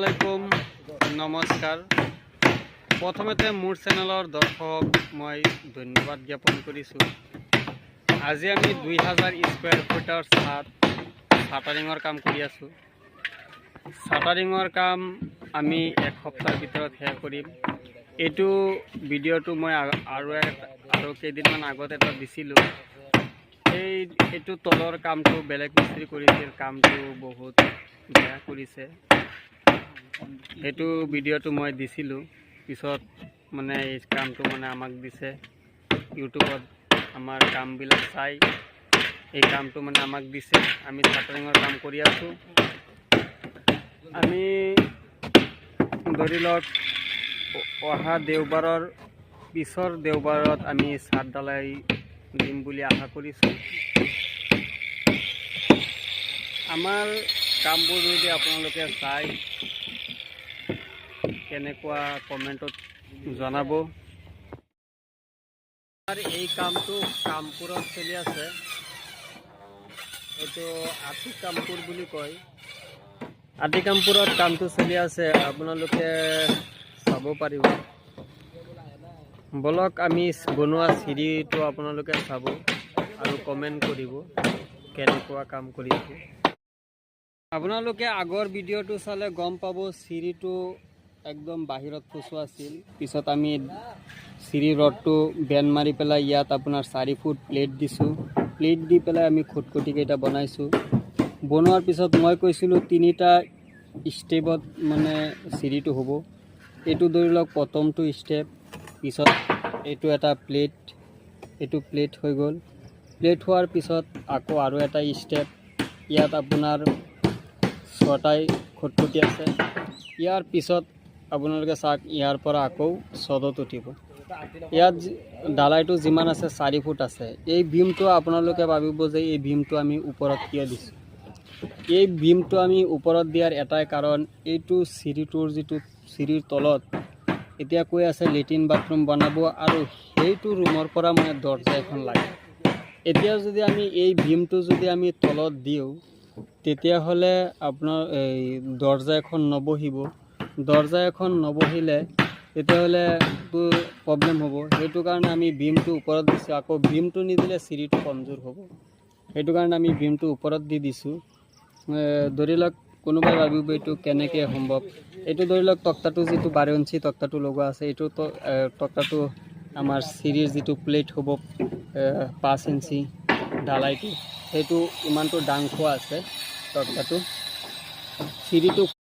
আসসালামাইকুম নমস্কাৰ। প্ৰথমতে মোৰ চেনেলৰ দৰ্শক মই ধন্যবাদ জ্ঞাপন কৰিছোঁ। আজি আমি 2000 স্কোয়াৰ ফুটৰ শাটাৰিঙৰ কাম কৰি আছোঁ। শাটাৰিঙৰ কাম আমি এক সপ্তাহৰ ভিতৰত শেষ কৰিম। এইটো ভিডিঅ'টো মই আৰু কেইদিনমান আগত এটা দিছিলোঁ। এইটো তলৰ কামটো বেলেগ মিস্ত্ৰী কৰিছিল, কামটো বহুত বেয়া কৰিছে। এইটো ভিডিঅ'টো মই দিছিলোঁ, পিছত মানে এই কামটো মানে আমাক দিছে ইউটিউবত। আমাৰ কামবিলাক চাই এই কামটো মানে আমাক দিছে। আমি শাটাৰিঙৰ কাম কৰি আছোঁ। আমি ধৰি লওক অহা দেওবাৰৰ পিছৰ দেওবাৰত আমি ছাদ ঢালাই দিম বুলি আশা কৰিছোঁ। আমাৰ কামবোৰ যদি আপোনালোকে চাই কেনেকুৱা কমেণ্টত জনাব। এই কামটো কামপুৰত চলি আছে। এইটো আতি কামপুৰ বুলি কয়। আতি কামপুৰত কামটো চলি আছে, আপোনালোকে চাব পাৰিব। বলক আমি বনোৱা চিৰিটো আপোনালোকে চাব আৰু কমেণ্ট কৰিব কেনেকুৱা কাম কৰিছে। আপোনালোকে আগৰ ভিডিঅ'টো চালে গম পাব চিৰিটো একদম বাহিৰত ফচোৱা আছিল। পিছত আমি চিৰি ৰডটো বেন মাৰি পেলাই ইয়াত আপোনাৰ 4 ফুট প্লেট দিছোঁ। প্লেট দি পেলাই আমি খুটখুটিকেইটা বনাইছোঁ। বনোৱাৰ পিছত মই কৈছিলোঁ 3টা ষ্টেপত মানে চিৰিটো হ'ব। এইটো ধৰি লওক প্ৰথমটো ষ্টেপ, পিছত এইটো এটা প্লেট, এইটো প্লেট হৈ গ'ল। প্লেট হোৱাৰ পিছত আকৌ আৰু এটা ষ্টেপ, ইয়াত আপোনাৰ 6টাই খুটখুটি আছে। ইয়াৰ পিছত আপোনালোকে চাওক, ইয়াৰ পৰা আকৌ চদত উঠিব। ইয়াত ঢালাইটো যিমান আছে 4 ফুট আছে। এই ভীমটো আপোনালোকে ভাবিব যে এই ভীমটো আমি ওপৰত কিয় দিছোঁ। এই ভীমটো আমি ওপৰত দিয়াৰ এটাই কাৰণ, এইটো চিৰিটোৰ যিটো চিৰিৰ তলত এতিয়া কৈ আছে লেট্ৰিন বাথৰুম বনাব আৰু সেইটো ৰুমৰ পৰা মানে দৰ্জা এখন লাগে। এতিয়া যদি আমি এই ভীমটো যদি আমি তলত দিওঁ, তেতিয়াহ'লে আপোনাৰ এই দৰ্জা এখন নবহিব। দৰ্জা এখন নবহিলে তেতিয়াহ'লে প্ৰব্লেম হ'ব। সেইটো কাৰণে আমি ভীমটো ওপৰত দিছোঁ। আকৌ ভীমটো নিদিলে চিৰিটো কমজোৰ হ'ব। সেইটো কাৰণে আমি ভীমটো ওপৰত দি দিছোঁ। ধৰি লওক কোনোবাই ভাবিব এইটো কেনেকৈ সম্ভৱ। এইটো ধৰি লওক তক্তাটো যিটো 12 ইঞ্চি তক্তাটো লগোৱা আছে, এইটো তক্তাটো আমাৰ চিৰিৰ যিটো প্লেট হ'ব 5 ইঞ্চি ঢালাইটো, সেইটো ইমানটো ডাং খোৱা আছে তক্তাটো। চিৰিটো